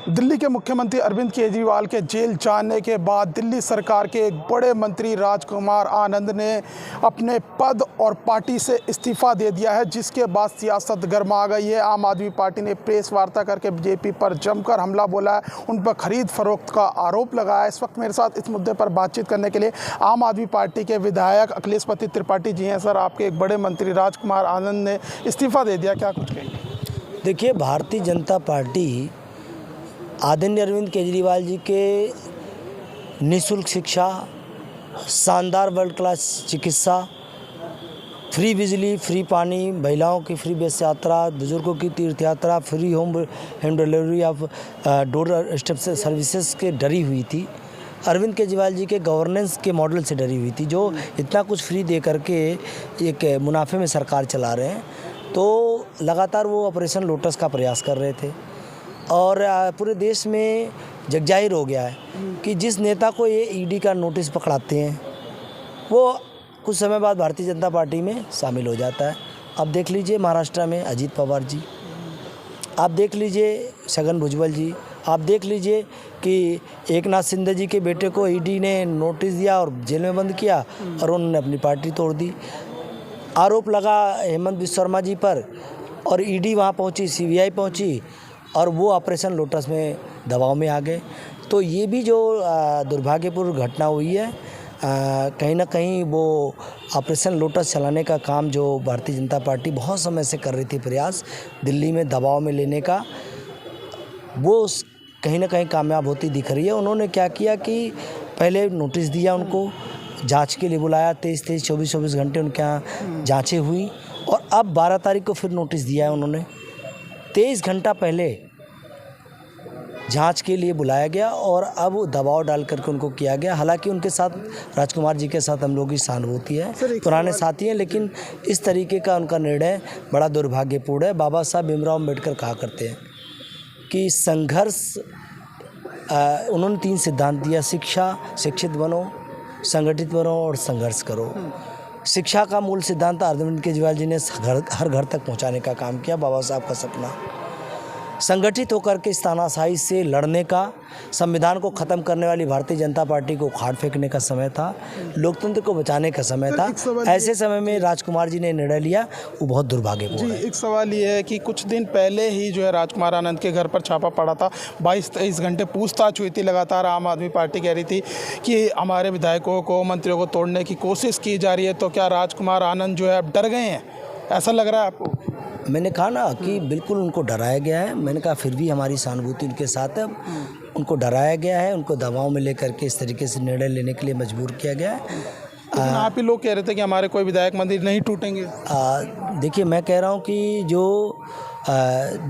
दिल्ली के मुख्यमंत्री अरविंद केजरीवाल के जेल जाने के बाद दिल्ली सरकार के एक बड़े मंत्री राजकुमार आनंद ने अपने पद और पार्टी से इस्तीफा दे दिया है, जिसके बाद सियासत गर्मा गई है। आम आदमी पार्टी ने प्रेस वार्ता करके बीजेपी पर जमकर हमला बोला है, उन पर खरीद फरोख्त का आरोप लगाया है। इस वक्त मेरे साथ इस मुद्दे पर बातचीत करने के लिए आम आदमी पार्टी के विधायक अखिलेशपति त्रिपाठी जी हैं। सर, आपके एक बड़े मंत्री राजकुमार आनंद ने इस्तीफा दे दिया, क्या कुछ कहेंगे? देखिए, भारतीय जनता पार्टी आदरणीय अरविंद केजरीवाल जी के निःशुल्क शिक्षा, शानदार वर्ल्ड क्लास चिकित्सा, फ्री बिजली, फ्री पानी, महिलाओं की फ्री बस यात्रा, बुजुर्गों की तीर्थ यात्रा, free home delivery of door step services के डरी हुई थी। अरविंद केजरीवाल जी के गवर्नेंस के मॉडल से डरी हुई थी, जो इतना कुछ फ्री दे करके एक मुनाफे में सरकार चला रहे हैं। तो लगातार वो ऑपरेशन लोटस का प्रयास कर रहे थे और पूरे देश में जगजाहिर हो गया है कि जिस नेता को ये ईडी का नोटिस पकड़ाते हैं वो कुछ समय बाद भारतीय जनता पार्टी में शामिल हो जाता है। अब देख लीजिए महाराष्ट्र में अजीत पवार जी, आप देख लीजिए छगन भुजबल जी, आप देख लीजिए कि एकनाथ शिंदे जी के बेटे को ईडी ने नोटिस दिया और जेल में बंद किया और उन्होंने अपनी पार्टी तोड़ दी। आरोप लगा हेमंत बिस्वा शर्मा जी पर और ईडी वहाँ पहुँची, सीबीआई पहुँची और वो ऑपरेशन लोटस में दबाव में आ गए। तो ये भी जो दुर्भाग्यपूर्ण घटना हुई है, कहीं ना कहीं वो ऑपरेशन लोटस चलाने का काम जो भारतीय जनता पार्टी बहुत समय से कर रही थी प्रयास दिल्ली में दबाव में लेने का, वो कहीं ना कहीं कामयाब होती दिख रही है। उन्होंने क्या किया कि पहले नोटिस दिया, उनको जांच के लिए बुलाया, 23-24 घंटे उनके यहाँ जाँचें हुई और अब 12 तारीख को फिर नोटिस दिया है उन्होंने। 23 घंटा पहले जांच के लिए बुलाया गया और अब दबाव डाल करके उनको किया गया। हालांकि उनके साथ राजकुमार जी के साथ हम लोगों की सहानुभूति है, पुराने साथी हैं, लेकिन इस तरीके का उनका निर्णय बड़ा दुर्भाग्यपूर्ण है। बाबा साहब भीमराव अम्बेडकर कहा करते हैं कि संघर्ष, उन्होंने 3 सिद्धांत दिया: शिक्षा, शिक्षित बनो, संगठित बनो और संघर्ष करो। शिक्षा का मूल सिद्धांत अरविंद केजरीवाल जी ने हर घर तक पहुंचाने का काम किया, बाबा साहब का सपना। संगठित होकर के इस तानाशाही से लड़ने का, संविधान को ख़त्म करने वाली भारतीय जनता पार्टी को उखाड़ फेंकने का समय था, लोकतंत्र को बचाने का समय था। ऐसे समय में राजकुमार जी ने निर्णय लिया, वो बहुत दुर्भाग्यपूर्ण है। एक सवाल ये है कि कुछ दिन पहले ही जो है राजकुमार आनंद के घर पर छापा पड़ा था, 22-23 घंटे पूछताछ हुई थी। लगातार आम आदमी पार्टी कह रही थी कि हमारे विधायकों को, मंत्रियों को तोड़ने की कोशिश की जा रही है। तो क्या राजकुमार आनंद जो है अब डर गए हैं, ऐसा लग रहा है आपको? मैंने कहा ना कि बिल्कुल उनको डराया गया है। मैंने कहा फिर भी हमारी सहानुभूति उनके साथ है। उनको डराया गया है, उनको दबाव में लेकर के इस तरीके से निर्णय लेने के लिए मजबूर किया गया है। आप ही लोग कह रहे थे कि हमारे कोई विधायक मंत्री नहीं टूटेंगे। देखिए, मैं कह रहा हूँ कि जो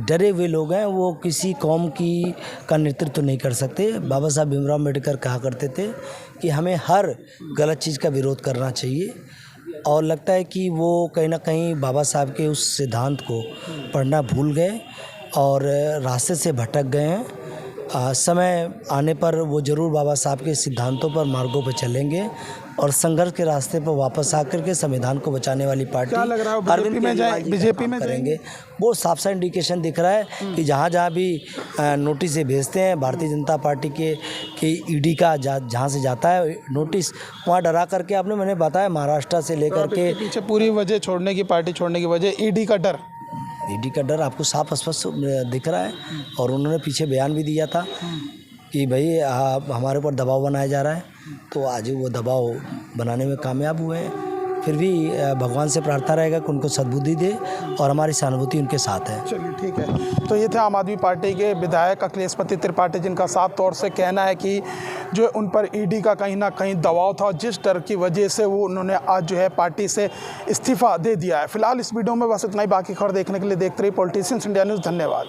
डरे हुए लोग हैं वो किसी कौम का नेतृत्व नहीं कर सकते। बाबा साहब भीमराव अम्बेडकर कहा करते थे कि हमें हर गलत चीज़ का विरोध करना चाहिए और लगता है कि वो कहीं ना कहीं बाबा साहब के उस सिद्धांत को पढ़ना भूल गए और रास्ते से भटक गए हैं। समय आने पर वो ज़रूर बाबा साहब के सिद्धांतों पर, मार्गों पर चलेंगे और संघर्ष के रास्ते पर वापस आकर के संविधान को बचाने वाली पार्टी बीजेपी में करेंगे। वो साफ साफ इंडिकेशन दिख रहा है कि जहाँ जहाँ भी नोटिस भेजते हैं भारतीय जनता पार्टी के ईडी का जहाँ से जाता है नोटिस, वहाँ डरा करके, आपने मैंने बताया महाराष्ट्र से लेकर के पीछे पूरी वजह छोड़ने की, पार्टी छोड़ने की वजह ईडी का डर। ईडी का डर आपको साफ स्पष्ट दिख रहा है और उन्होंने पीछे बयान भी दिया था कि भाई हमारे ऊपर दबाव बनाया जा रहा है। तो आज वो दबाव बनाने में कामयाब हुए हैं। फिर भी भगवान से प्रार्थना रहेगा कि उनको सद्बुद्धि दे और हमारी सहानुभूति उनके साथ है। चलिए, ठीक है। तो ये थे आम आदमी पार्टी के विधायक अखिलेशपति त्रिपाठी, जिनका साफ तौर से कहना है कि जो उन पर ईडी का कहीं ना कहीं दबाव था, जिस डर की वजह से वो उन्होंने आज जो है पार्टी से इस्तीफा दे दिया है। फिलहाल इस वीडियो में बस इतना ही। बाकी खबर देखने के लिए देखते रहिए पॉलिटिशियंस इंडिया न्यूज़। धन्यवाद।